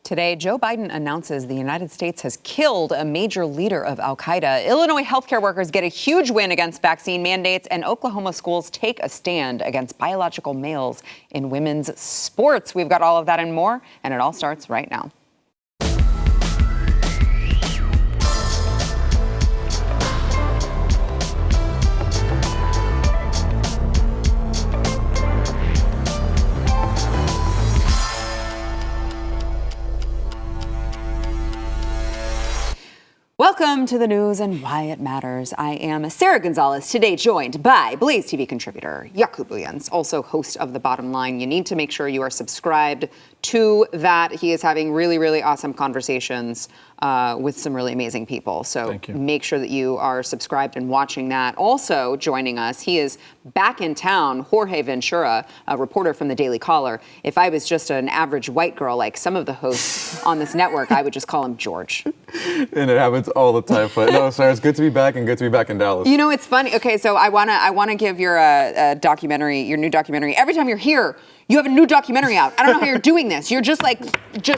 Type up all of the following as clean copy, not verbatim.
Today, Joe Biden announces the United States has killed a major leader of al-Qaeda. Illinois healthcare workers get a huge win against vaccine mandates, and Oklahoma schools take a stand against biological males in women's sports. We've got all of that and more, and it all starts right now. Welcome to the news and why it matters. I am Sarah Gonzalez, today joined by BlazeTV contributor Jakub Ujens, also host of The Bottom Line. You need to make sure you are subscribed to that. He is having really, really awesome conversations with some really amazing people. So make sure that you are subscribed and watching that. Also joining us, he is back in town, Jorge Ventura, a reporter from the Daily Caller. If I was just an average white girl like some of the hosts on this network, I would just call him George. And it happens all the time. But no, Sarah, it's good to be back and good to be back in Dallas. You know, it's funny. Okay, so I wanna give your documentary, your new documentary. Every time you're here, you have a new documentary out. I don't know how you're doing this. You're just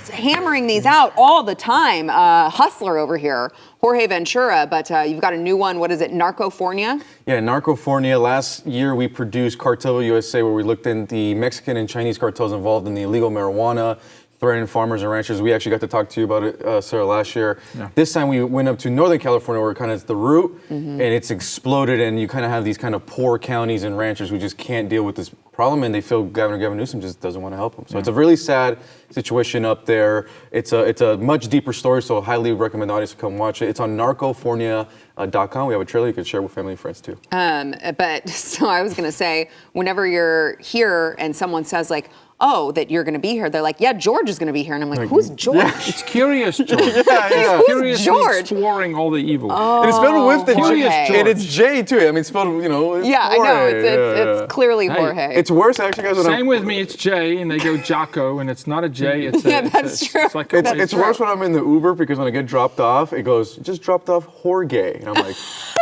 hammering these out all the time. Hustler over here, Jorge Ventura, but you've got a new one. What is it, Narcofornia? Yeah, Narcofornia. Last year we produced Cartel USA, where we looked at the Mexican and Chinese cartels involved in the illegal marijuana, threatening farmers and ranchers. We actually got to talk to you about it, Sarah, last year. Yeah. This time we went up to Northern California, where kind of it's the root, and it's exploded, and you kind of have these kind of poor counties and ranchers who just can't deal with this problem, and they feel Governor Gavin Newsom just doesn't want to help them. So it's a really sad situation up there. It's a much deeper story, so I highly recommend the audience to come watch it. It's on narcofornia.com. We have a trailer you can share with family and friends too. But so I was going to say, whenever you're here and someone says like, oh, that you're going to be here, they're like, yeah, George is going to be here. And I'm like, who's George? Yeah. It's Curious George. yeah. Curiously George? exploring all the evil. Oh, and it's spelled with the J. And it's J too. I mean, it's spelled, it's yeah, Jorge. I know. It's clearly Jorge. It's worse, actually, guys. Same with me. It's J, and they go Jocko, and it's not a J. It's a, that's true. It's like it's worse when I'm in the Uber, because when I get dropped off, it goes, just dropped off Jorge. And I'm like,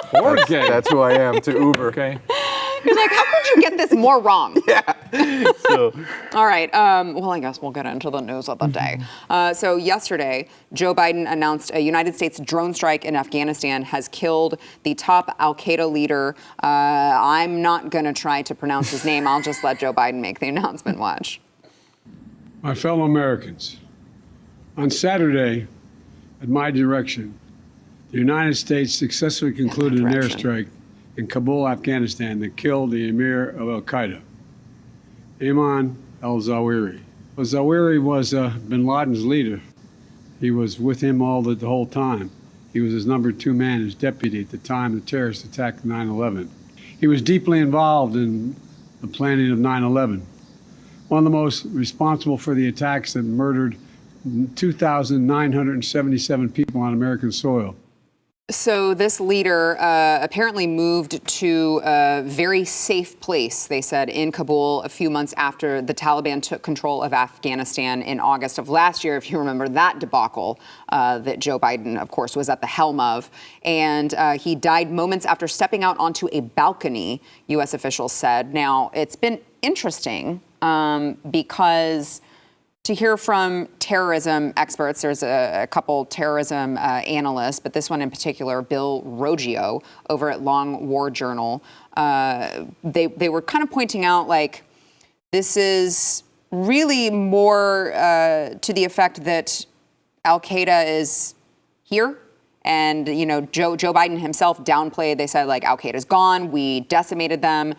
Jorge. That's who I am to Uber. Okay. You're like, how could you get this more wrong? Yeah. So. All right. Well, I guess we'll get into the news of the day. So yesterday, Joe Biden announced a United States drone strike in Afghanistan has killed the top al-Qaeda leader. I'm not going to try to pronounce his name. I'll just let Joe Biden make the announcement. Watch. My fellow Americans, on Saturday, at my direction, the United States successfully concluded an airstrike in Kabul, Afghanistan, that killed the emir of al-Qaeda, Ayman al-Zawahiri. Well, Zawahiri was bin Laden's leader. He was with him the whole time. He was his number 2 man, his deputy at the time the terrorists attacked 9/11. He was deeply involved in the planning of 9/11. One of the most responsible for the attacks that murdered 2,977 people on American soil. So this leader apparently moved to a very safe place, they said, in Kabul a few months after the Taliban took control of Afghanistan in August of last year, if you remember that debacle that Joe Biden, of course, was at the helm of. And he died moments after stepping out onto a balcony, U.S. officials said. Now, it's been interesting because to hear from terrorism experts, there's a couple terrorism analysts, but this one in particular, Bill Roggio, over at Long War Journal, they were kind of pointing out, like, this is really more to the effect that al-Qaeda is here. And, Joe Biden himself downplayed. They said, like, al-Qaeda's gone. We decimated them.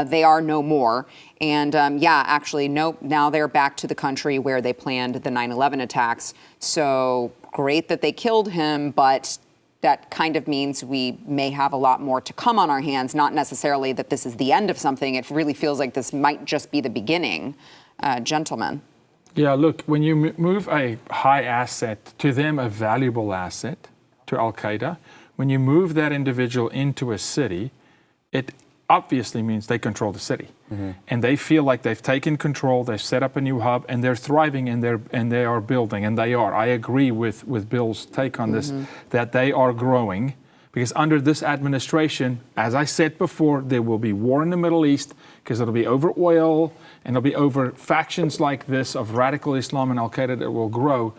They are no more. And, actually, nope, now they're back to the country where they planned the 9/11 attacks. So great that they killed him, but that kind of means we may have a lot more to come on our hands, not necessarily that this is the end of something. It really feels like this might just be the beginning. Gentlemen. Yeah, look, when you move a high asset, to them a valuable asset, to al-Qaeda, when you move that individual into a city, it obviously means they control the city. And they feel like they've taken control, they've set up a new hub, and they're thriving, and they are building, and they are. I agree with Bill's take on this, that they are growing, because under this administration, as I said before, there will be war in the Middle East because it'll be over oil and it'll be over factions like this of radical Islam and Al-Qaeda that will grow.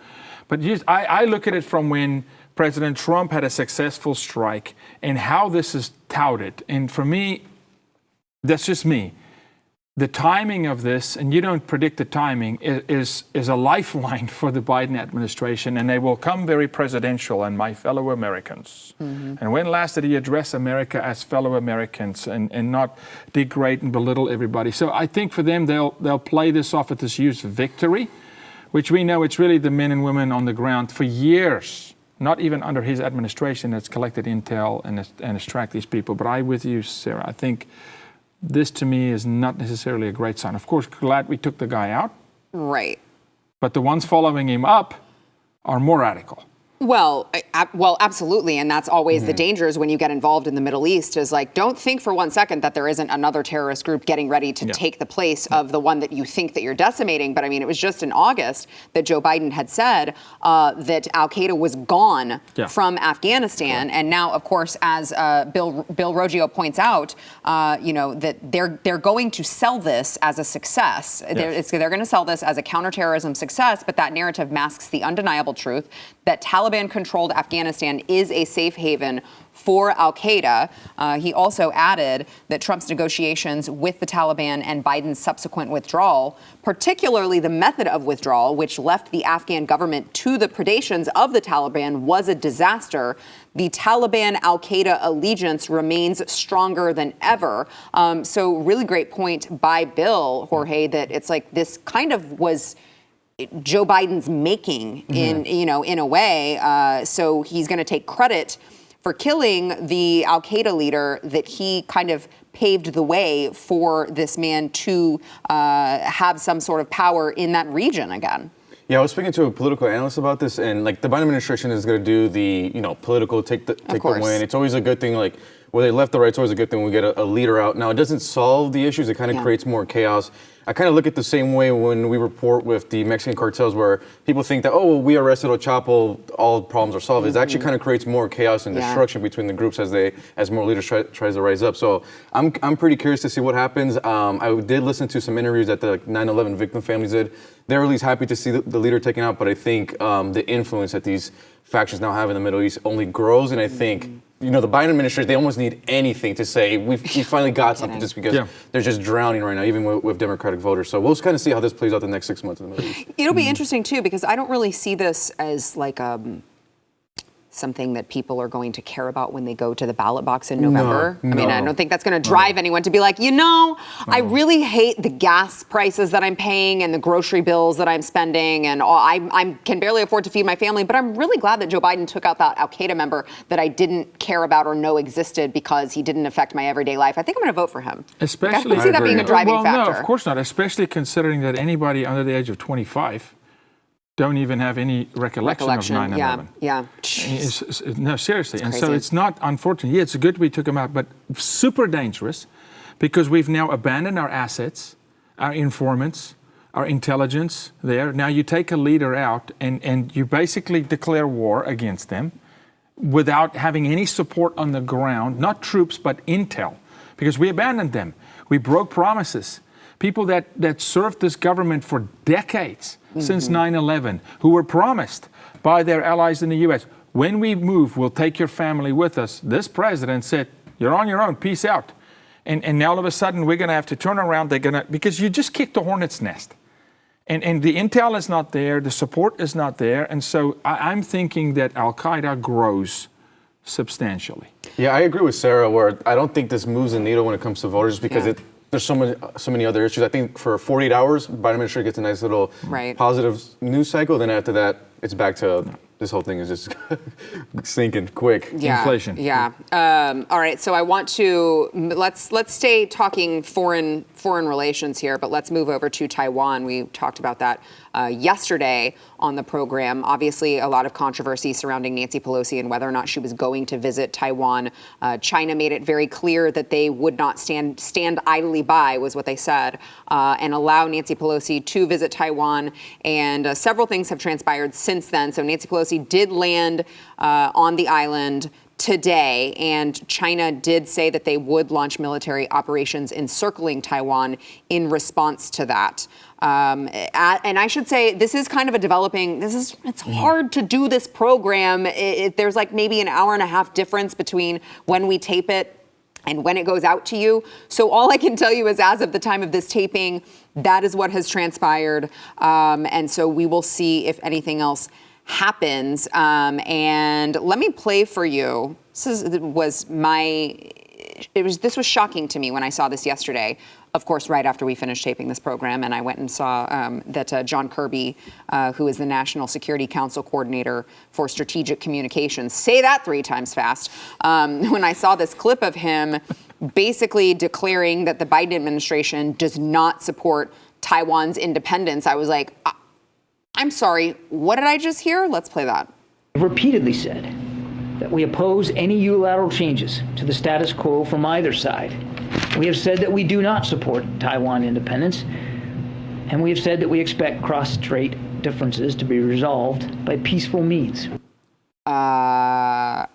But I look at it from when President Trump had a successful strike and how this is touted. And for me, that's just me. The timing of this, and you don't predict the timing, is a lifeline for the Biden administration, and they will come very presidential and my fellow Americans. And when last did he address America as fellow Americans and not degrade and belittle everybody? So I think for them, they'll play this off at this huge victory, which we know it's really the men and women on the ground for years, not even under his administration, that's collected intel and has tracked these people. But I'm with you, Sarah. I think this, to me, is not necessarily a great sign. Of course, glad we took the guy out. Right. But the ones following him up are more radical. Well, absolutely. And that's always the dangers when you get involved in the Middle East is like, don't think for 1 second that there isn't another terrorist group getting ready to take the place of the one that you think that you're decimating. But I mean, it was just in August that Joe Biden had said that Al-Qaeda was gone from Afghanistan. And now, of course, as Bill Roggio points out, that they're going to sell this as a success. They're going to sell this as a counterterrorism success. But that narrative masks the undeniable truth that Taliban-controlled Afghanistan is a safe haven for Al-Qaeda. He also added that Trump's negotiations with the Taliban and Biden's subsequent withdrawal, particularly the method of withdrawal, which left the Afghan government to the predations of the Taliban, was a disaster. The Taliban-Al-Qaeda allegiance remains stronger than ever. So really great point by Bill, Jorge, that it's like this kind of was Joe Biden's making in a way. So he's going to take credit for killing the Al-Qaeda leader that he kind of paved the way for this man to have some sort of power in that region again. Yeah, I was speaking to a political analyst about this, and like the Biden administration is going to do the political take the win. It's always a good thing, like whether left or right, it's always a good thing when we get a leader out. Now, it doesn't solve the issues; it kind of creates more chaos. I kind of look at the same way when we report with the Mexican cartels, where people think that, oh, we arrested El Chapo, all problems are solved. It actually kind of creates more chaos and destruction between the groups as more leaders tries to rise up. So I'm pretty curious to see what happens. I did listen to some interviews that the 9/11 victim families did. They're at least happy to see the leader taken out, but I think the influence that these factions now have in the Middle East only grows, and I think the Biden administration, they almost need anything to say we finally got something, just because they're just drowning right now, even with Democratic voters. So we'll just kind of see how this plays out the next 6 months in the Middle East. It'll be interesting too, because I don't really see this as like something that people are going to care about when they go to the ballot box in November. No. I mean, I don't think that's going to drive anyone to be like, I really hate the gas prices that I'm paying and the grocery bills that I'm spending, and I can barely afford to feed my family, but I'm really glad that Joe Biden took out that Al-Qaeda member that I didn't care about or know existed because he didn't affect my everyday life. I think I'm going to vote for him. Especially, I can see that being a driving factor. No, of course not, especially considering that anybody under the age of 25 don't even have any recollection of 9/11. Yeah. No, seriously. And crazy. so it's not, unfortunately, it's good we took him out, but super dangerous because we've now abandoned our assets, our informants, our intelligence there. Now you take a leader out and you basically declare war against them without having any support on the ground, not troops, but intel, because we abandoned them. We broke promises. People that served this government for decades, since 9/11, who were promised by their allies in the U.S., when we move, we'll take your family with us. This president said, you're on your own, peace out. And now all of a sudden, we're going to have to turn around. Because you just kicked the hornet's nest. And the intel is not there, the support is not there. And so I'm thinking that Al-Qaeda grows substantially. Yeah, I agree with Sarah, where I don't think this moves the needle when it comes to voters, because there's so many other issues. I think for 48 hours, Biden administration gets a nice little positive news cycle. Then after that, it's back to this whole thing is just sinking quick. Inflation. Yeah. All right. So I want to let's stay talking foreign relations here, but let's move over to Taiwan. We talked about that yesterday on the program. Obviously, a lot of controversy surrounding Nancy Pelosi and whether or not she was going to visit Taiwan. China made it very clear that they would not stand idly by, was what they said, and allow Nancy Pelosi to visit Taiwan. And several things have transpired since then. So Nancy Pelosi did land on the island today, and China did say that they would launch military operations encircling Taiwan in response to that. And I should say, this is kind of a developing, it's hard to do this program. There's like maybe an hour and a half difference between when we tape it and when it goes out to you. So all I can tell you is, as of the time of this taping, that is what has transpired. And so we will see if anything else happens. And let me play for you. This was shocking to me when I saw this yesterday. Of course, right after we finished taping this program, and I went and saw that John Kirby, who is the National Security Council Coordinator for Strategic Communications, say that 3 times fast, when I saw this clip of him basically declaring that the Biden administration does not support Taiwan's independence, I was like, I'm sorry, what did I just hear? Let's play that. I've repeatedly said that we oppose any unilateral changes to the status quo from either side. We have said that we do not support Taiwan independence, and we have said that we expect cross-strait differences to be resolved by peaceful means. That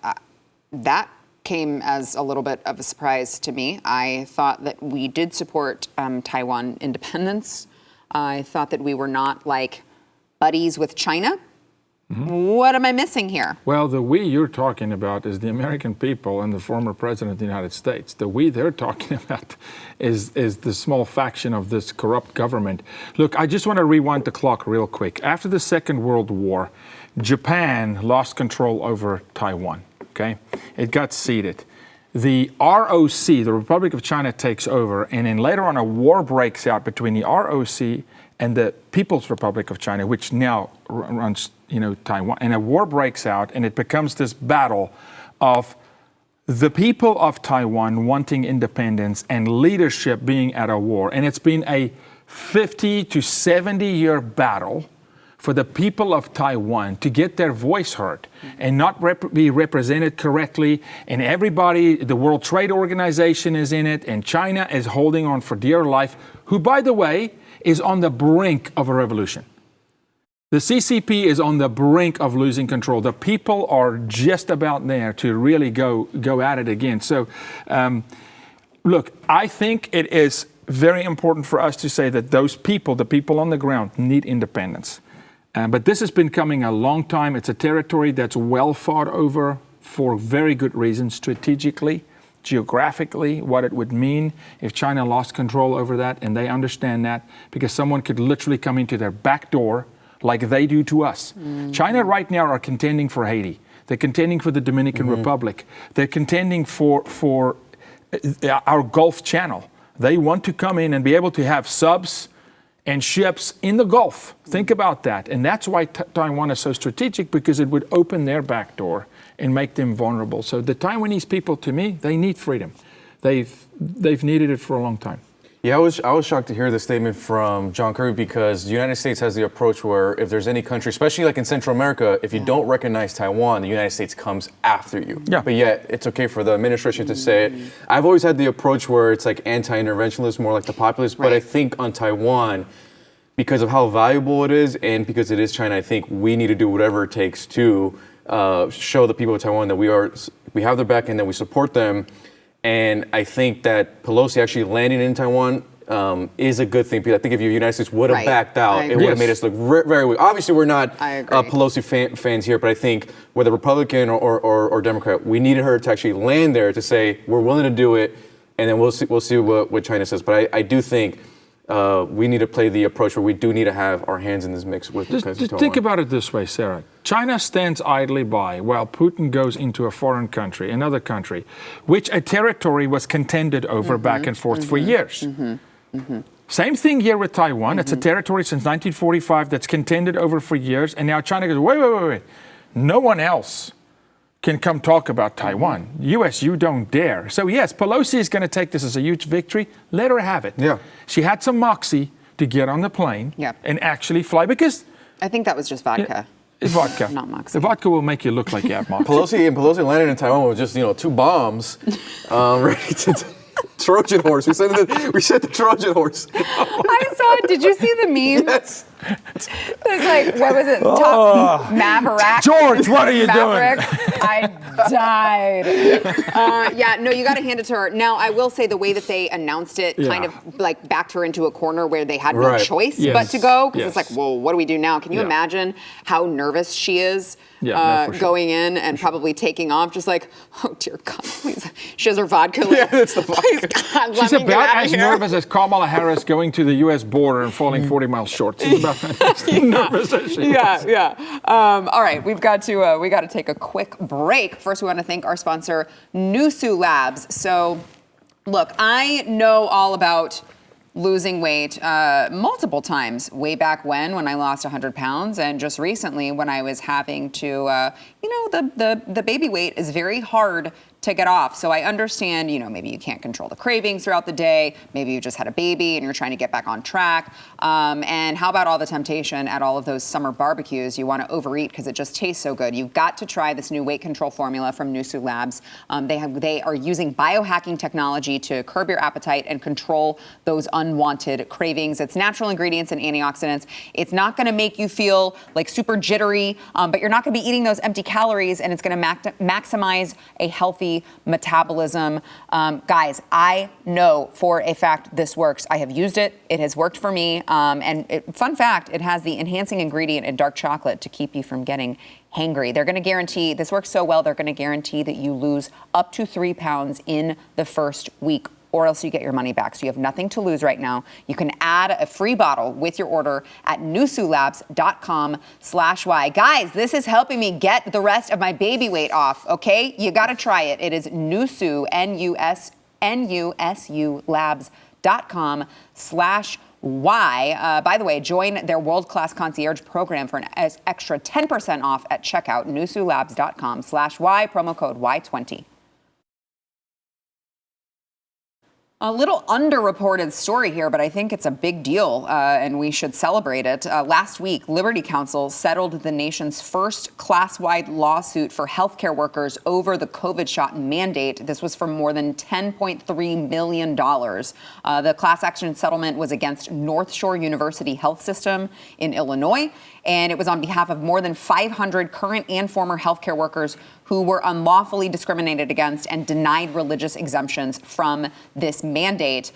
came as a little bit of a surprise to me. I thought that we did support Taiwan independence. I thought that we were not like buddies with China. What am I missing here? Well, the we you're talking about is the American people and the former president of the United States. The we they're talking about is the small faction of this corrupt government. Look, I just want to rewind the clock real quick. After the Second World War, Japan lost control over Taiwan, okay? It got ceded. The ROC, the Republic of China, takes over, and then later on a war breaks out between the ROC and the People's Republic of China, which now runs, Taiwan. And a war breaks out, and it becomes this battle of the people of Taiwan wanting independence and leadership being at a war. And it's been a 50 to 70-year battle for the people of Taiwan to get their voice heard and not be represented correctly. And everybody, the World Trade Organization is in it, and China is holding on for dear life, who, by the way, is on the brink of a revolution. The CCP is on the brink of losing control. The people are just about there to really go at it again. So, look, I think it is very important for us to say that those people, the people on the ground, need independence. But this has been coming a long time. It's a territory that's well fought over for very good reasons, strategically, geographically, what it would mean if China lost control over that, and they understand that, because someone could literally come into their back door like they do to us. China right now are contending for Haiti. They're contending for the Dominican Republic. They're contending for our Gulf Channel. They want to come in and be able to have subs and ships in the Gulf. Think about that. And that's why Taiwan is so strategic, because it would open their back door and make them vulnerable. So the Taiwanese people, to me, they need freedom. They've needed it for a long time. Yeah, I was shocked to hear the statement from John Kirby, because the United States has the approach where if there's any country, especially like in Central America, if you don't recognize Taiwan, the United States comes after you. Yeah. But yet it's okay for the administration to say it. I've always had the approach where it's like anti-interventionist, more like the populist. Right. But I think on Taiwan, because of how valuable it is and because it is China, I think we need to do whatever it takes to show the people of Taiwan that we have their back and that we support them. And I think that Pelosi actually landing in Taiwan is a good thing, because I think if the United States would have backed out, it would have made us look very weak. Obviously, we're not Pelosi fans here, but I think whether Republican or Democrat, we needed her to actually land there to say, we're willing to do it, and then we'll see what China says. But I do think we need to play the approach where we do need to have our hands in this mix with Just think about it this way, Sarah. China stands idly by while Putin goes into a foreign country, another country, which a territory was contended over back and forth for years. Same thing here with Taiwan. It's a territory since 1945 that's contended over for years, and now China goes, wait. No one else can come talk about Taiwan. U.S., you don't dare. So yes, Pelosi is going to take this as a huge victory. Let her have it. Yeah. She had some moxie to get on the plane and actually fly, because I think that was just vodka. It's vodka. Not moxie. The vodka will make you look like you have moxie. Pelosi landed in Taiwan with just 2 bombs ready to Trojan horse. We said the Trojan horse. I saw it. Did you see the meme? Yes. It was like, what was it? Top Maverick. George, what are you doing? I died. Yeah, no, you got to hand it to her. Now, I will say the way that they announced it kind of like backed her into a corner where they had no choice but to go. Because it's like, well, what do we do now? Can you imagine how nervous she is going in and probably taking off? Just like, oh, dear God, please. She has her vodka. Like, it's the vodka. Please, God, She's about as nervous as Kamala Harris going to the U.S. border and falling 40 miles short. She's about as nervous as she was. All right, we got to take a quick break. First, we want to thank our sponsor, Nusu Labs. So, look, I know all about losing weight multiple times, way back when I lost 100 pounds, and just recently when I was having to, the baby weight is very hard to get off. So I understand, maybe you can't control the cravings throughout the day. Maybe you just had a baby and you're trying to get back on track. And how about all the temptation at all of those summer barbecues? You want to overeat because it just tastes so good. You've got to try this new weight control formula from Nusu Labs. They are using biohacking technology to curb your appetite and control those unwanted cravings. It's natural ingredients and antioxidants. It's not going to make you feel like super jittery, but you're not going to be eating those empty calories, and it's going to maximize a healthy metabolism. Guys, I know for a fact this works. I have used it. It has worked for me. Fun fact, it has the enhancing ingredient in dark chocolate to keep you from getting hangry. They're going to guarantee, this works so well, they're going to guarantee that you lose up to 3 pounds in the first week, or else you get your money back. So you have nothing to lose right now. You can add a free bottle with your order at nusulabs.com/Y. Guys, this is helping me get the rest of my baby weight off, okay? You gotta try it. It is Nusu, N-U-S-U labs.com/Y. By the way, join their world-class concierge program for an extra 10% off at checkout, nusulabs.com/Y, promo code Y20. A little underreported story here, but I think it's a big deal, and we should celebrate it. Last week, Liberty Counsel settled the nation's first class-wide lawsuit for healthcare workers over the COVID shot mandate. This was for more than $10.3 million. The class action settlement was against North Shore University Health System in Illinois, and it was on behalf of more than 500 current and former healthcare workers who were unlawfully discriminated against and denied religious exemptions from this mandate.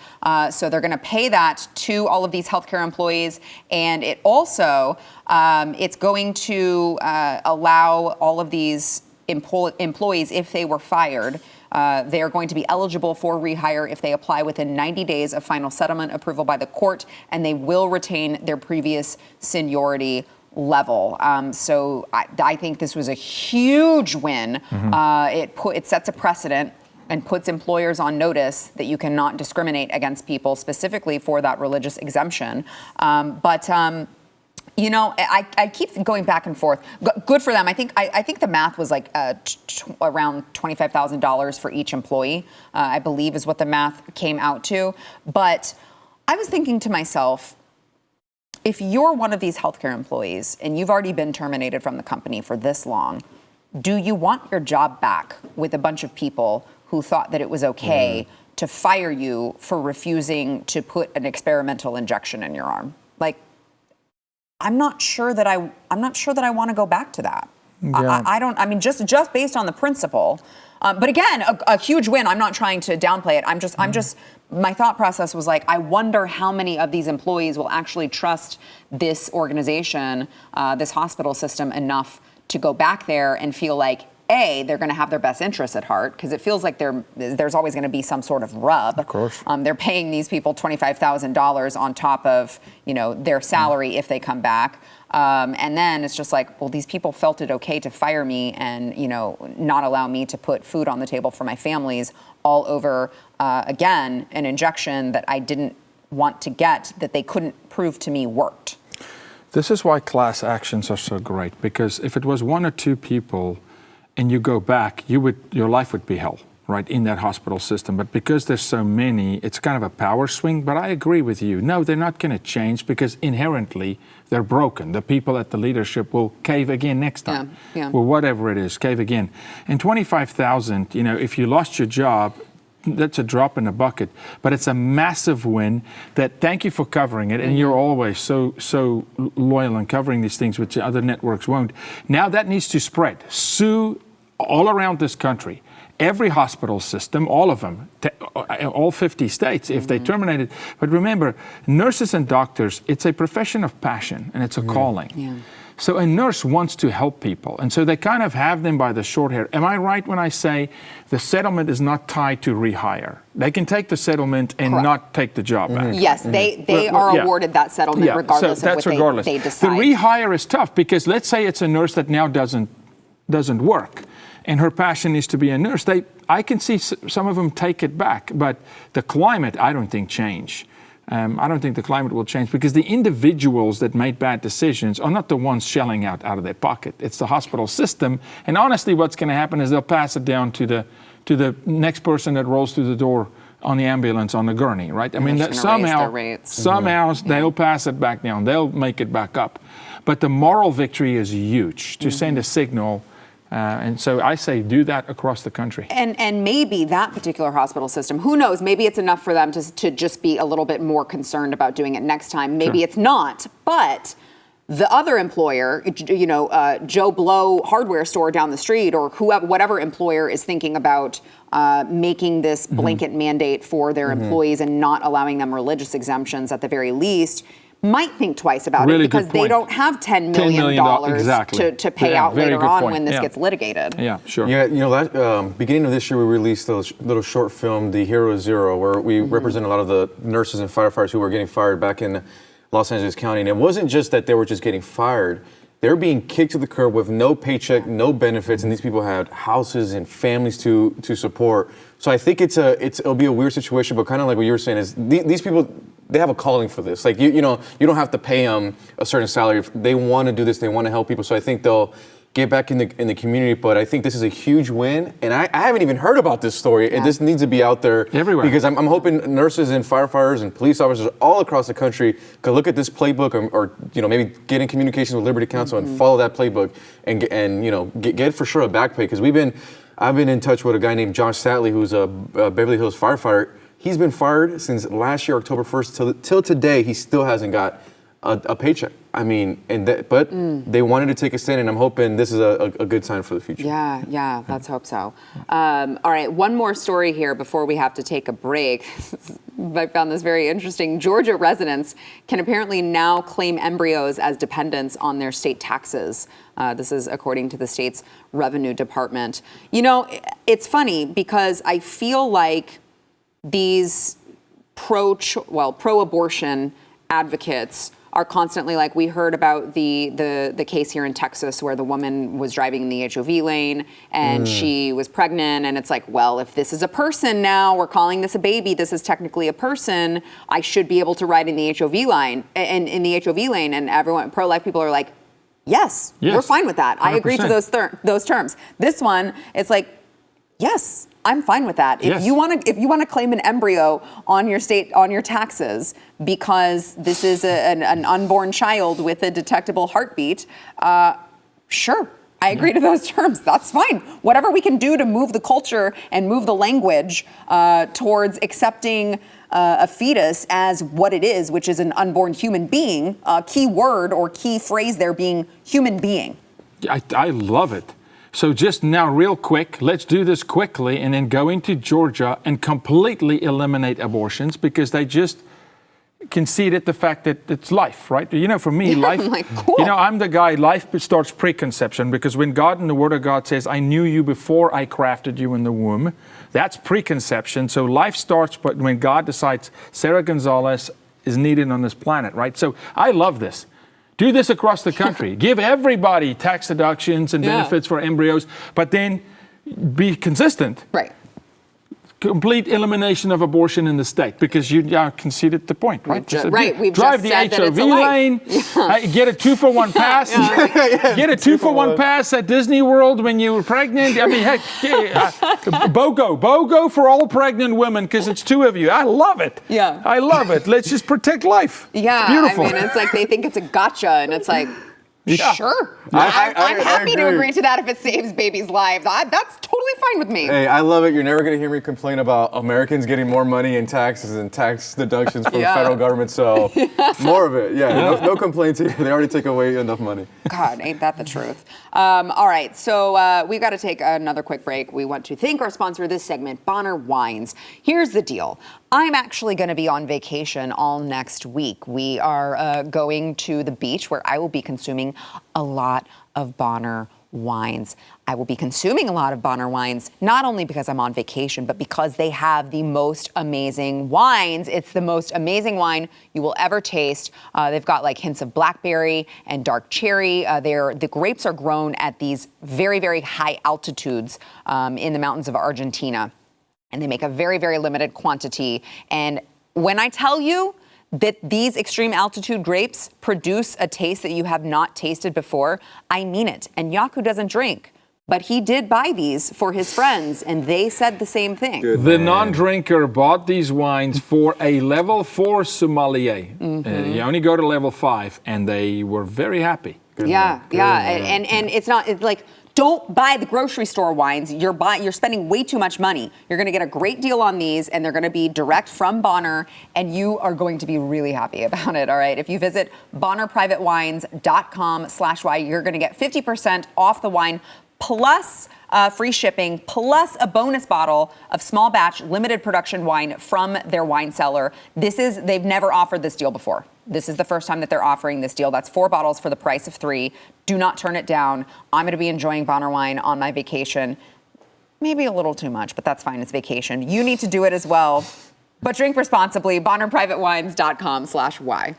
So they're going to pay that to all of these healthcare employees, and it also it's going to allow all of these employees, if they were fired, they are going to be eligible for rehire if they apply within 90 days of final settlement approval by the court, and they will retain their previous seniority level. So I think this was a huge win. It sets a precedent and puts employers on notice that you cannot discriminate against people specifically for that religious exemption. I keep going back and forth. Good for them. I think the math was like around $25,000 for each employee, I believe is what the math came out to. But I was thinking to myself, if you're one of these healthcare employees and you've already been terminated from the company for this long, do you want your job back with a bunch of people who thought that it was okay to fire you for refusing to put an experimental injection in your arm? Like, I'm not sure that I want to go back to that. Yeah. Just based on the principle. But again, a huge win. I'm not trying to downplay it. My thought process was like, I wonder how many of these employees will actually trust this organization, this hospital system enough to go back there and feel like, A, they're going to have their best interests at heart, because it feels like there's always going to be some sort of rub. Of course. They're paying these people $25,000 on top of, their salary if they come back. And then it's just like, well, these people felt it okay to fire me and, not allow me to put food on the table for my families all over, again, an injection that I didn't want to get, that they couldn't prove to me worked. This is why class actions are so great, because if it was one or two people and you go back, your life would be hell, right, in that hospital system. But because there's so many, it's kind of a power swing. But I agree with you. No, they're not going to change because inherently they're broken. The people at the leadership will cave again next time. Yeah. Well, whatever it is, cave again. And 25,000, if you lost your job, that's a drop in the bucket, but it's a massive win. Thank you for covering it, and you're always so loyal in covering these things, which other networks won't. Now that needs to spread. Sue all around this country, every hospital system, all of them, all 50 states, if they terminate it. But remember, nurses and doctors, it's a profession of passion and it's a calling. Yeah. So a nurse wants to help people. And so they kind of have them by the short hair. Am I right when I say the settlement is not tied to rehire? They can take the settlement and not take the job back. Yes, they are awarded that settlement regardless so that's of what they decide. The rehire is tough because let's say it's a nurse that now doesn't work and her passion is to be a nurse. I can see some of them take it back, but the climate, I don't think, change. I don't think the climate will change because the individuals that made bad decisions are not the ones shelling out of their pocket. It's the hospital system. And honestly, what's going to happen is they'll pass it down to the next person that rolls through the door on the ambulance on the gurney, right? I mean, that somehow they'll pass it back down. They'll make it back up. But the moral victory is huge to send a signal. And so I say do that across the country. And maybe that particular hospital system, who knows, maybe it's enough for them to just be a little bit more concerned about doing it next time. Maybe it's not. But the other employer, Joe Blow hardware store down the street or whatever employer is thinking about making this blanket mandate for their employees and not allowing them religious exemptions at the very least, might think twice about it because they don't have $10 million to pay out later on when this gets litigated. Yeah, sure. Yeah, beginning of this year, we released a little short film, The Hero Zero, where we represent a lot of the nurses and firefighters who were getting fired back in Los Angeles County. And it wasn't just that they were just getting fired. They were being kicked to the curb with no paycheck, no benefits, and these people had houses and families to support. So I think it'll be a weird situation, but kind of like what you were saying is these people, they have a calling for this. Like, you don't have to pay them a certain salary. They want to do this. They want to help people. So I think they'll get back in the community. But I think this is a huge win. And I haven't even heard about this story. Yeah. And this needs to be out there everywhere. Because I'm hoping nurses and firefighters and police officers all across the country could look at this playbook or maybe get in communication with Liberty Counsel and follow that playbook and get for sure a back pay. Because I've been in touch with a guy named Josh Satley, who's a Beverly Hills firefighter. He's been fired since last year, October 1st, till today. He still hasn't got a paycheck. I mean, but they wanted to take a stand, and I'm hoping this is a good sign for the future. Yeah, let's hope so. All right, one more story here before we have to take a break. I found this very interesting. Georgia residents can apparently now claim embryos as dependents on their state taxes. This is according to the state's revenue department. It's funny because I feel like these pro-abortion advocates are constantly like, we heard about the case here in Texas where the woman was driving in the HOV lane and she was pregnant, and it's like, well, if this is a person now, we're calling this a baby, this is technically a person, I should be able to ride in the HOV line and in the HOV lane, and everyone, pro-life people are like, yes, we're fine with that. 100%. I agree to those terms. This one, it's like, yes, I'm fine with that. If you want to claim an embryo on your taxes because this is an unborn child with a detectable heartbeat, sure, I agree to those terms. That's fine. Whatever we can do to move the culture and move the language towards accepting a fetus as what it is, which is an unborn human being. Key word or key phrase there being human being. I love it. So just now, real quick, let's do this quickly and then go into Georgia and completely eliminate abortions because they just conceded the fact that it's life, right? For me, life, I'm like, cool. I'm the guy, life starts preconception because when God in the Word of God says, I knew you before I crafted you in the womb, that's preconception. So life starts but when God decides Sarah Gonzalez is needed on this planet, right? So I love this. Do this across the country. Give everybody tax deductions and benefits for embryos, but then be consistent. Right. Complete elimination of abortion in the state because you conceded the point, right? We've drive just the said HOV lane. Get a 2-for-1 pass. Get a 2-for-1 pass at Disney World when you were pregnant. I mean, heck, BOGO for all pregnant women because it's 2 of you. I love it. Yeah, I love it. Let's just protect life. Yeah, it's beautiful. I mean, it's like they think it's a gotcha, and it's like, Yeah. Sure. I I'm happy to agree. agree to that if it saves babies' lives. That's totally fine with me. Hey, I love it. You're never going to hear me complain about Americans getting more money in taxes and tax deductions from the federal government. So more of it. Yeah, no complaints here. They already take away enough money. God, ain't that the truth? All right, so we've got to take another quick break. We want to thank our sponsor of this segment, Bonner Wines. Here's the deal. I'm actually going to be on vacation all next week. We are going to the beach where I will be consuming a lot of Bonner wines. I will be consuming a lot of Bonner wines, not only because I'm on vacation, but because they have the most amazing wines. It's the most amazing wine you will ever taste. They've got like hints of blackberry and dark cherry. The grapes are grown at these very, very high altitudes in the mountains of Argentina. And they make a very, very limited quantity. And when I tell you that these extreme altitude grapes produce a taste that you have not tasted before, I mean it. And Yaku doesn't drink, but he did buy these for his friends, and they said the same thing. The non-drinker bought these wines for a level 4 sommelier. You only go to level 5, and they were very happy. Yeah. And it's like, don't buy the grocery store wines. You're spending way too much money. You're going to get a great deal on these, and they're going to be direct from Bonner, and you are going to be really happy about it, all right? If you visit bonnerprivatewines.com/y, you're going to get 50% off the wine, plus free shipping, plus a bonus bottle of small batch limited production wine from their wine cellar. They've never offered this deal before. This is the first time that they're offering this deal. That's 4 bottles for the price of 3. Do not turn it down. I'm going to be enjoying Bonner wine on my vacation. Maybe a little too much, but that's fine. It's vacation. You need to do it as well. But drink responsibly. bonnerprivatewines.com/y.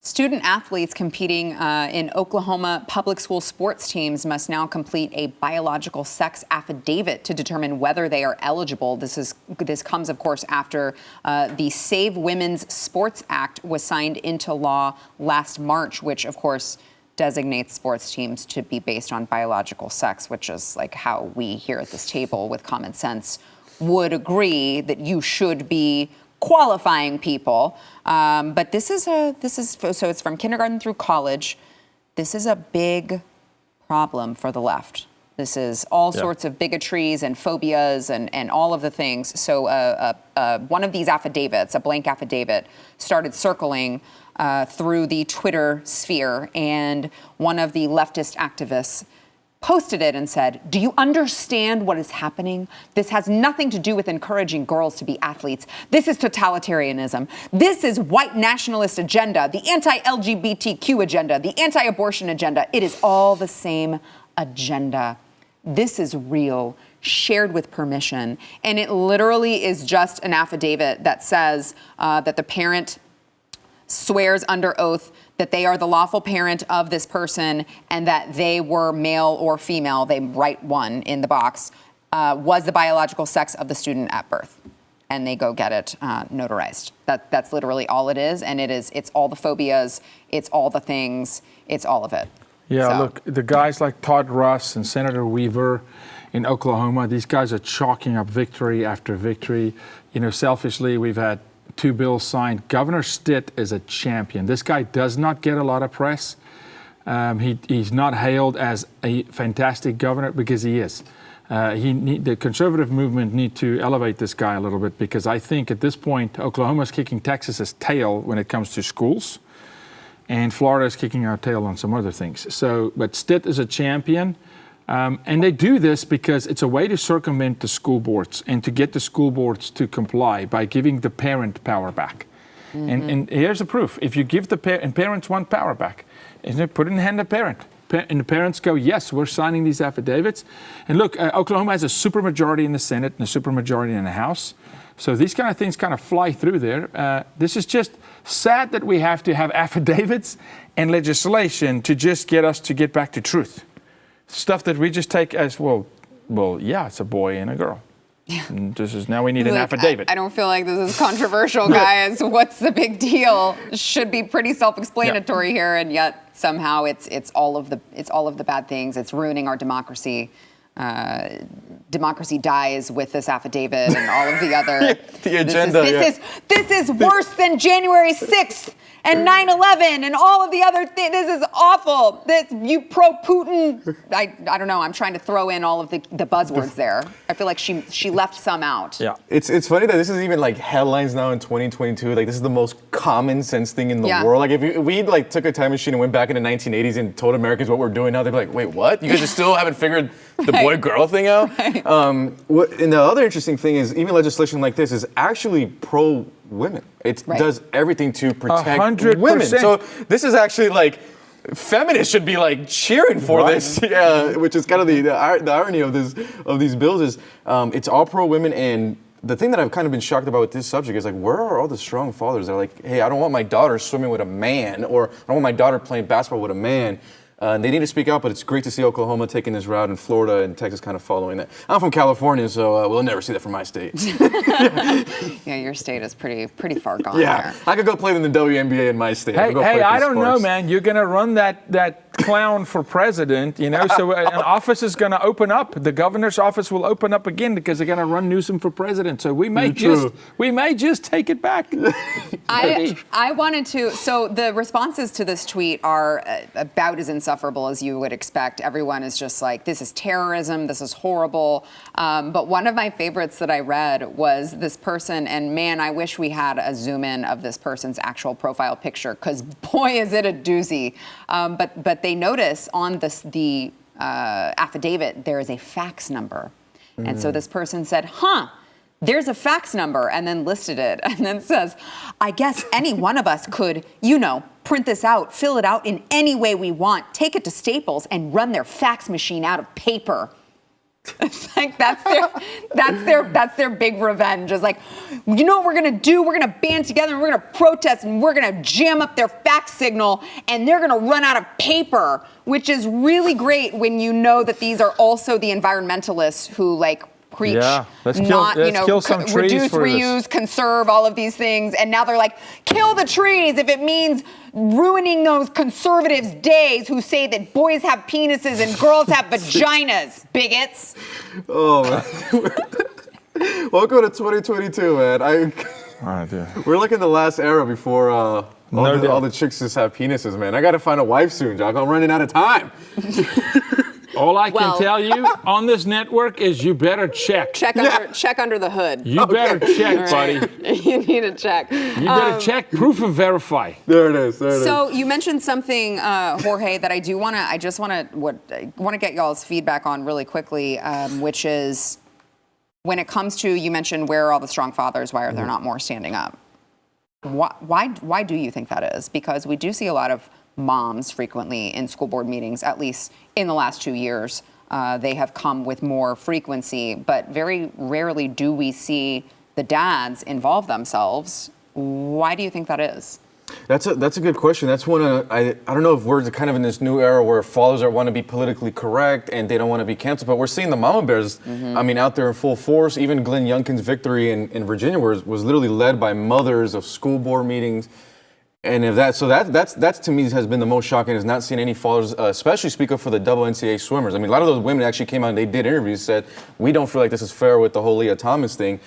Student athletes competing in Oklahoma public school sports teams must now complete a biological sex affidavit to determine whether they are eligible. This comes, of course, after the Save Women's Sports Act was signed into law last March, which, of course, designates sports teams to be based on biological sex, which is like how we here at this table with common sense would agree that you should be qualifying people. But this is so it's from kindergarten through college. This is a big problem for the left. This is all sorts of bigotries and phobias and all of the things. So one of these affidavits, a blank affidavit, started circling through the Twitter sphere, and one of the leftist activists posted it and said, "Do you understand what is happening? This has nothing to do with encouraging girls to be athletes. This is totalitarianism. This is white nationalist agenda, the anti-LGBTQ agenda, the anti-abortion agenda. It is all the same agenda. This is real, shared with permission." And it literally is just an affidavit that says that the parent swears under oath that they are the lawful parent of this person and that they were male or female, they write one in the box, was the biological sex of the student at birth. And they go get it notarized. That's literally all it is. And it's all the phobias, it's all the things, it's all of it. Yeah, So. Look, the guys like Todd Russ and Senator Weaver in Oklahoma, these guys are chalking up victory after victory. You know, selfishly, we've had 2 bills signed. Governor Stitt is a champion. This guy does not get a lot of press. He's not hailed as a fantastic governor because he is. The conservative movement need to elevate this guy a little bit, because I think at this point, Oklahoma's kicking Texas's tail when it comes to schools, and Florida's kicking our tail on some other things. But Stitt is a champion. And they do this because it's a way to circumvent the school boards and to get the school boards to comply by giving the parent power back. Mm-hmm. And here's the proof. If you give and parents want power back, put it in the hand of the parent. And the parents go, yes, we're signing these affidavits. And look, Oklahoma has a supermajority in the Senate and a supermajority in the House. So these kind of things kind of fly through there. This is just sad that we have to have affidavits and legislation to just get us to get back to truth. Stuff that we just take as, well, yeah, it's a boy and a girl. Yeah. And now we need an affidavit. I don't feel like this is controversial, guys. What's the big deal? Should be pretty self-explanatory here, and yet somehow it's all of the bad things. It's ruining our democracy. Democracy dies with this affidavit and all of the other. The agenda. This is worse than January 6th. and 9/11 and all of the other things. This is awful. You pro-Putin. I don't know. I'm trying to throw in all of the buzzwords there. I feel like she left some out. Yeah. It's funny that this is even like headlines now in 2022. Like this is the most common sense thing in the world. Like if we like took a time machine and went back in the 1980s and told Americans what we're doing now, they'd be like, wait, what? You guys still haven't figured the boy-girl thing out? Right. And the other interesting thing is even legislation like this is actually pro-women. It does everything to protect 100%. women. So this is actually like feminists should be like cheering for this, which is kind of the irony of these bills is it's all pro-women. And the thing that I've kind of been shocked about with this subject is like, where are all the strong fathers that are like, hey, I don't want my daughter swimming with a man, or I don't want my daughter playing basketball with a man. They need to speak out, but it's great to see Oklahoma taking this route and Florida and Texas kind of following that. I'm from California, so we'll never see that from my state. Yeah, your state is pretty far gone Yeah, I could go play in the WNBA in my state. Hey, I don't know, man. You're going to run that clown for president, you know, so an office is going to open up. The governor's office will open up again because they're going to run Newsom for president. So we may just take it back. I wanted to, so the responses to this tweet are about as insufferable as you would expect. Everyone is just like, this is terrorism, this is horrible. But one of my favorites that I read was this person, and man, I wish we had a zoom in of this person's actual profile picture, because boy, is it a doozy. But they notice on the affidavit, there is a fax number. And so this person said, there's a fax number, and then listed it, and then says, I guess any one of us could, print this out, fill it out in any way we want, take it to Staples, and run their fax machine out of paper. It's like that's their big revenge. Is like, you know what we're gonna do? We're gonna band together and we're gonna protest and we're gonna jam up their fax signal and they're gonna run out of paper, which is really great when you know that these are also the environmentalists who like preach let's kill some trees reduce, for reuse, this. conserve, all of these things, and now they're like, kill the trees if it means ruining those conservatives' days who say that boys have penises and girls have vaginas, bigots. Oh, man. Welcome to 2022, man. We're like in the last era before all the chicks just have penises, man. I gotta find a wife soon, Jock. I'm running out of time. All I can tell you on this network is you better check. Check under the hood. You better check, buddy. You need to check. You better check. Proof and verify. There it is. So you mentioned something, Jorge, that I just want to get y'all's feedback on really quickly, which is when it comes to, you mentioned where are all the strong fathers? Why are there not more standing up? Why do you think that is? Because we do see a lot of moms frequently in school board meetings, at least in the last 2 years. They have come with more frequency, but very rarely do we see the dads involve themselves. Why do you think that is? That's a good question. That's one I don't know if we're kind of in this new era where fathers want to be politically correct and they don't want to be canceled, but we're seeing the mama bears, out there in full force. Even Glenn Youngkin's victory in Virginia was literally led by mothers of school board meetings. And if that's to me has been the most shocking, is not seeing any fathers, especially speak up for the double NCAA swimmers. I mean, a lot of those women actually came out and they did interviews, said, we don't feel like this is fair with the whole Leah Thomas thing.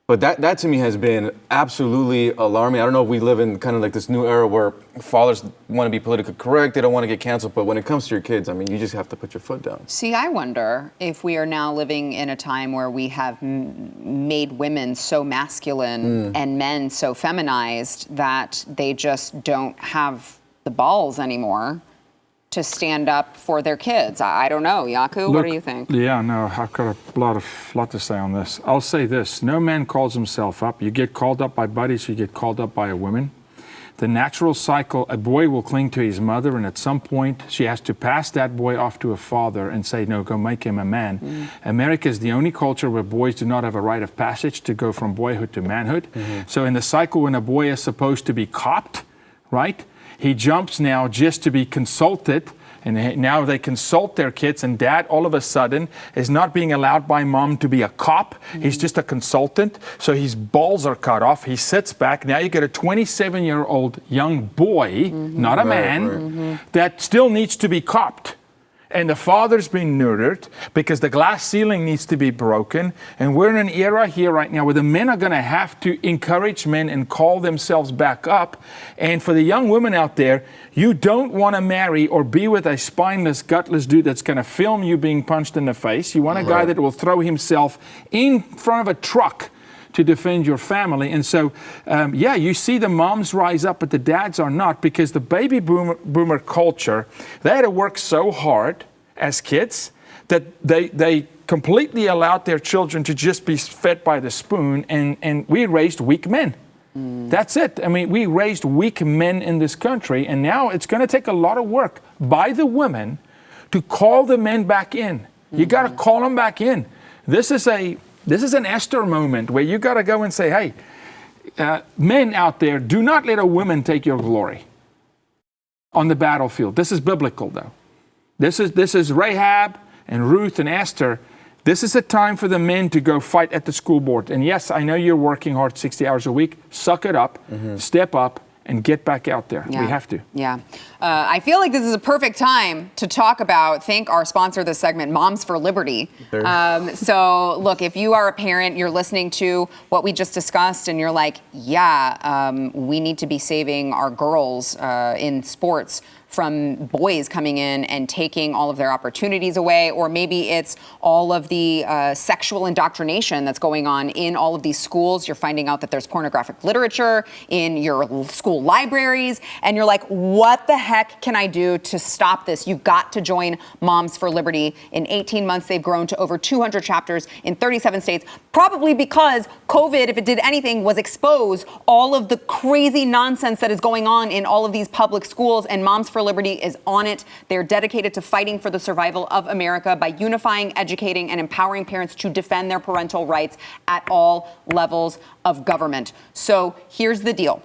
But that to me has been absolutely alarming. I don't know if we live in kind of like this new era where fathers want to be politically correct, they don't want to get canceled, but when it comes to your kids, I mean, you just have to put your foot down. See, I wonder if we are now living in a time where we have made women so masculine and men so feminized that they just don't have the balls anymore to stand up for their kids. I don't know. Yaku, what do you think? Yeah, no, I've got a lot to say on this. I'll say this. No man calls himself up. You get called up by buddies, you get called up by a woman. The natural cycle, a boy will cling to his mother, and at some point, she has to pass that boy off to a father and say, no, go make him a man. America is the only culture where boys do not have a rite of passage to go from boyhood to manhood. So in the cycle when a boy is supposed to be copped, right? He jumps now just to be consulted, and now they consult their kids, and dad all of a sudden is not being allowed by mom to be a cop. He's just a consultant, so his balls are cut off. He sits back. Now you get a 27-year-old young boy, not a man, that still needs to be copped. and the father's been neutered because the glass ceiling needs to be broken. And we're in an era here right now where the men are going to have to encourage men and call themselves back up. And for the young women out there, you don't want to marry or be with a spineless, gutless dude that's going to film you being punched in the face. You want a guy that will throw himself in front of a truck to defend your family. And so, yeah, you see the moms rise up, but the dads are not, because the baby boomer culture, they had to work so hard as kids that they completely allowed their children to just be fed by the spoon, and we raised weak men. That's it. I mean, we raised weak men in this country, and now it's going to take a lot of work by the women to call the men back in. You got to call them back in. This is an Esther moment where you got to go and say, hey, men out there, do not let a woman take your glory on the battlefield. This is biblical, though. This is Rahab and Ruth and Esther. This is a time for the men to go fight at the school board. And yes, I know you're working hard 60 hours a week. Suck it up, step up, and get back out there. Yeah. We have to. Yeah. I feel like this is a perfect time to talk about, thank our sponsor of this segment, Moms for Liberty. So look, if you are a parent, you're listening to what we just discussed, and you're like, yeah, we need to be saving our girls in sports from boys coming in and taking all of their opportunities away, or maybe it's all of the sexual indoctrination that's going on in all of these schools. You're finding out that there's pornographic literature in your school libraries, and you're like, what the heck can I do to stop this? You've got to join Moms for Liberty. In 18 months, they've grown to over 200 chapters in 37 states, probably because COVID, if it did anything, was expose all of the crazy nonsense that is going on in all of these public schools, and Moms for Liberty is on it. They're dedicated to fighting for the survival of America by unifying, educating, and empowering parents to defend their parental rights at all levels of government. So here's the deal.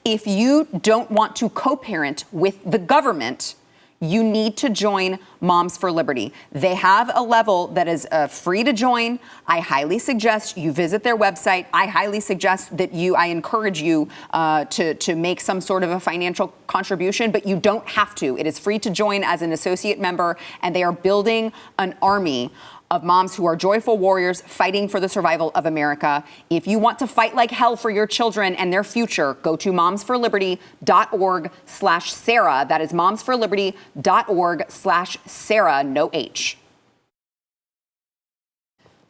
If you don't want to co-parent with the government, you need to join Moms for Liberty. They have a level that is free to join. I highly suggest you visit their website. I highly suggest that I encourage you to make some sort of a financial contribution, but you don't have to. It is free to join as an associate member, and they are building an army of moms who are joyful warriors fighting for the survival of America. If you want to fight like hell for your children and their future, go to momsforliberty.org/Sarah. That is momsforliberty.org/Sarah, no H.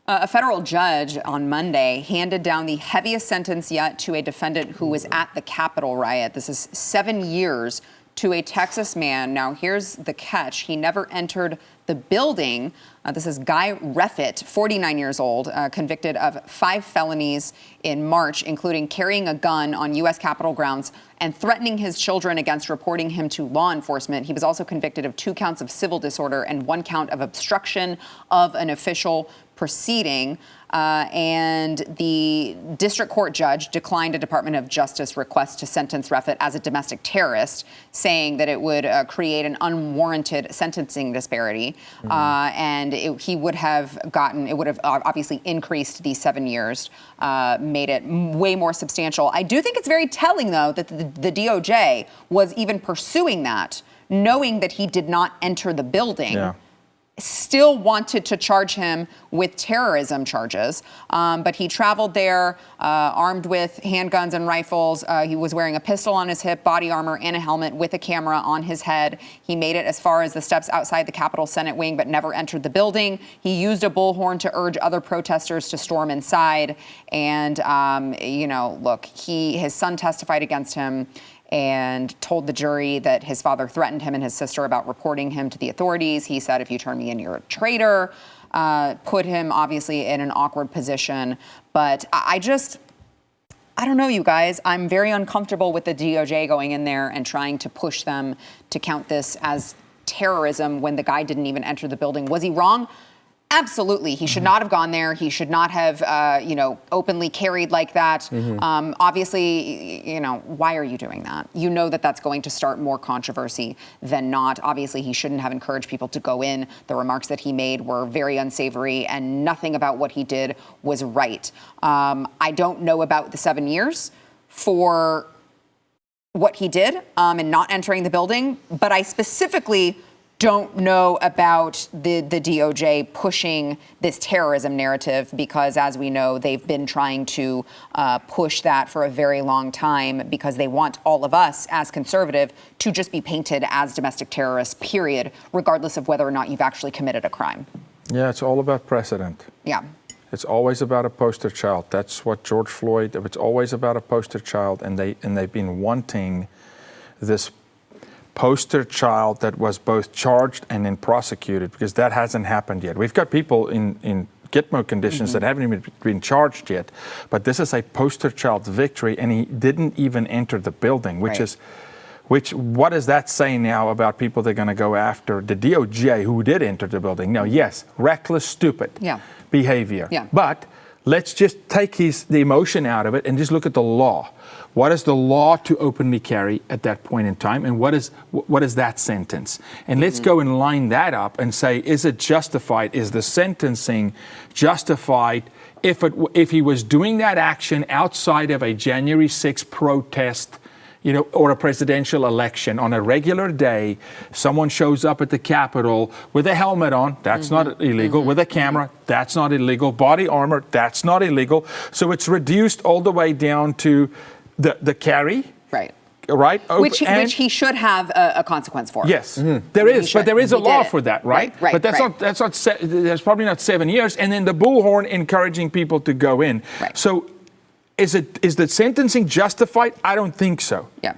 A federal judge on Monday handed down the heaviest sentence yet to a defendant who was at the Capitol riot. This is 7 years to a Texas man. Now, here's the catch. He never entered the building. This is Guy Reffitt, 49 years old, convicted of 5 felonies in March, including carrying a gun on U.S. Capitol grounds and threatening his children against reporting him to law enforcement. He was also convicted of 2 counts of civil disorder and 1 count of obstruction of an official proceeding. And the district court judge declined a Department of Justice request to sentence Reffitt as a domestic terrorist, saying that it would create an unwarranted sentencing disparity. And it would have obviously increased these 7 years, made it way more substantial. I do think it's very telling, though, that the DOJ was even pursuing that, knowing that he did not enter the building. Yeah. Still wanted to charge him with terrorism charges, but he traveled there armed with handguns and rifles. He was wearing a pistol on his hip, body armor, and a helmet with a camera on his head. He made it as far as the steps outside the Capitol Senate wing, but never entered the building. He used a bullhorn to urge other protesters to storm inside. And, look, his son testified against him and told the jury that his father threatened him and his sister about reporting him to the authorities. He said, if you turn me in, you're a traitor. Put him, obviously, in an awkward position. But I don't know, you guys. I'm very uncomfortable with the DOJ going in there and trying to push them to count this as terrorism when the guy didn't even enter the building. Was he wrong? Absolutely. He should not have gone there. He should not have, openly carried like that. Obviously, why are you doing that? You know that that's going to start more controversy than not. Obviously, he shouldn't have encouraged people to go in. The remarks that he made were very unsavory, and nothing about what he did was right. I don't know about the 7 years for what he did and not entering the building, but I specifically don't know about the DOJ pushing this terrorism narrative because, as we know, they've been trying to push that for a very long time because they want all of us as conservative to just be painted as domestic terrorists, period, regardless of whether or not you've actually committed a crime. Yeah, it's all about precedent. Yeah. It's always about a poster child. That's what George Floyd, it's always about a poster child, and they've been wanting this poster child that was both charged and then prosecuted, because that hasn't happened yet. We've got people in Gitmo conditions that haven't even been charged yet, but this is a poster child victory, and he didn't even enter the building, what does that say now about people they're going to go after? The DOJ, who did enter the building. Now, yes, reckless, stupid behavior. Yeah. But let's just take the emotion out of it and just look at the law. What is the law to openly carry at that point in time, and what is that sentence? And let's go and line that up and say, is it justified? Is the sentencing justified if he was doing that action outside of a January 6th protest, or a presidential election on a regular day? Someone shows up at the Capitol with a helmet on, that's not illegal. With a camera, that's not illegal. Body armor, that's not illegal. So it's reduced all the way down to the carry. Right. Which he should have a consequence for. Yes, there is, but there is a law for that, right? But that's probably not 7 years. And then the bullhorn encouraging people to go in. So is the sentencing justified? I don't think so. Yeah.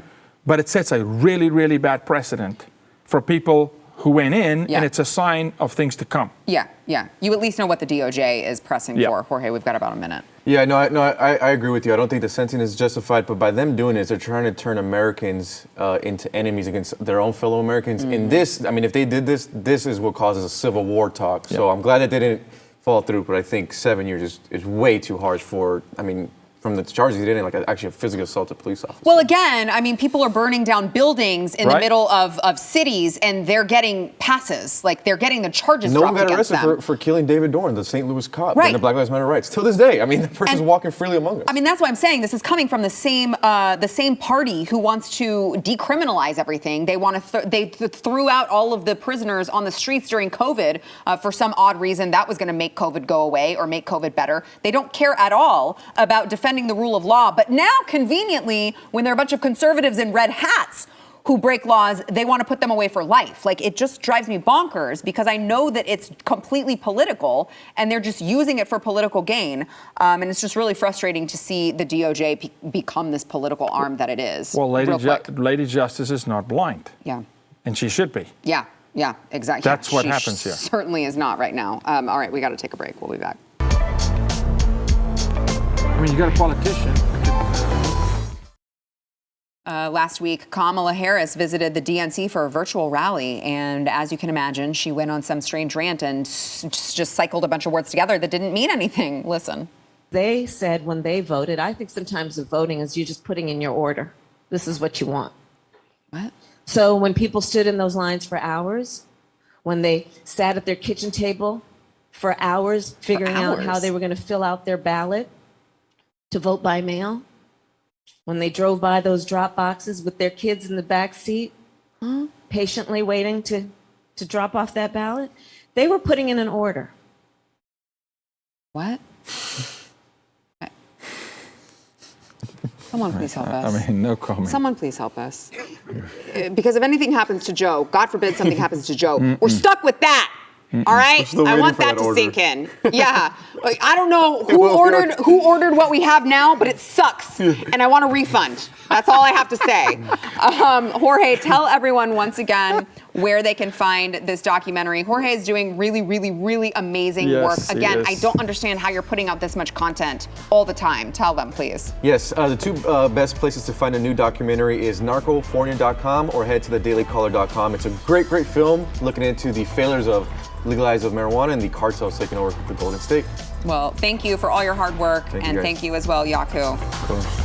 But it sets a really, really bad precedent for people who went in, and it's a sign of things to come. Yeah. You at least know what the DOJ is pressing for. Jorge, we've got about a minute. Yeah, I agree with you. I don't think the sentencing is justified, but by them doing this, they're trying to turn Americans into enemies against their own fellow Americans. In this, if they did this, this is what causes a civil war talk. So I'm glad that they didn't fall through, but I think 7 years is way too harsh for, from the charges he didn't, actually a physical assault of police officers. Well, again, people are burning down buildings in the middle of cities, and they're getting passes. They're getting the charges dropped against them. No one got arrested for killing David Dorn, the St. Louis cop, and the Black Lives Matter rights. Till this day, the person's walking freely among us. That's why I'm saying this is coming from the same party who wants to decriminalize everything. They want to. They threw out all of the prisoners on the streets during COVID for some odd reason that was going to make COVID go away or make COVID better. They don't care at all about defending the rule of law. But now, conveniently, when there are a bunch of conservatives in red hats who break laws, they want to put them away for life. It just drives me bonkers because I know that it's completely political and they're just using it for political gain. And it's just really frustrating to see the DOJ become this political arm that it is. Well, Lady Justice is not blind. Yeah. And she should be. Yeah, exactly. That's what happens here. Certainly is not right now. All right, we got to take a break. We'll be back. You got a politician. Last week, Kamala Harris visited the DNC for a virtual rally. And as you can imagine, she went on some strange rant and just cycled a bunch of words together that didn't mean anything. Listen. They said when they voted, I think sometimes the voting is you just putting in your order. This is what you want. What? So when people stood in those lines for hours, when they sat at their kitchen table for hours figuring out how they were going to fill out their ballot to vote by mail, when they drove by those drop boxes with their kids in the back seat, patiently waiting to drop off that ballot, they were putting in an order. What? Someone please help us. No comment. Someone please help us. Because if anything happens to Joe, God forbid something happens to Joe, we're stuck with that. All right, I want that to sink in. Yeah, I don't know who ordered what we have now, but it sucks, and I want a refund. That's all I have to say. Jorge, tell everyone once again where they can find this documentary. Jorge is doing really, really, really amazing work. Again, I don't understand how you're putting out this much content all the time. Tell them, please. Yes, the two best places to find a new documentary is narcofornia.com or head to thedailycaller.com. It's a great, great film looking into the failures of legalization of marijuana and the cartels taking over the Golden State. Well, thank you for all your hard work, and thank you as well, Yaku. Cool.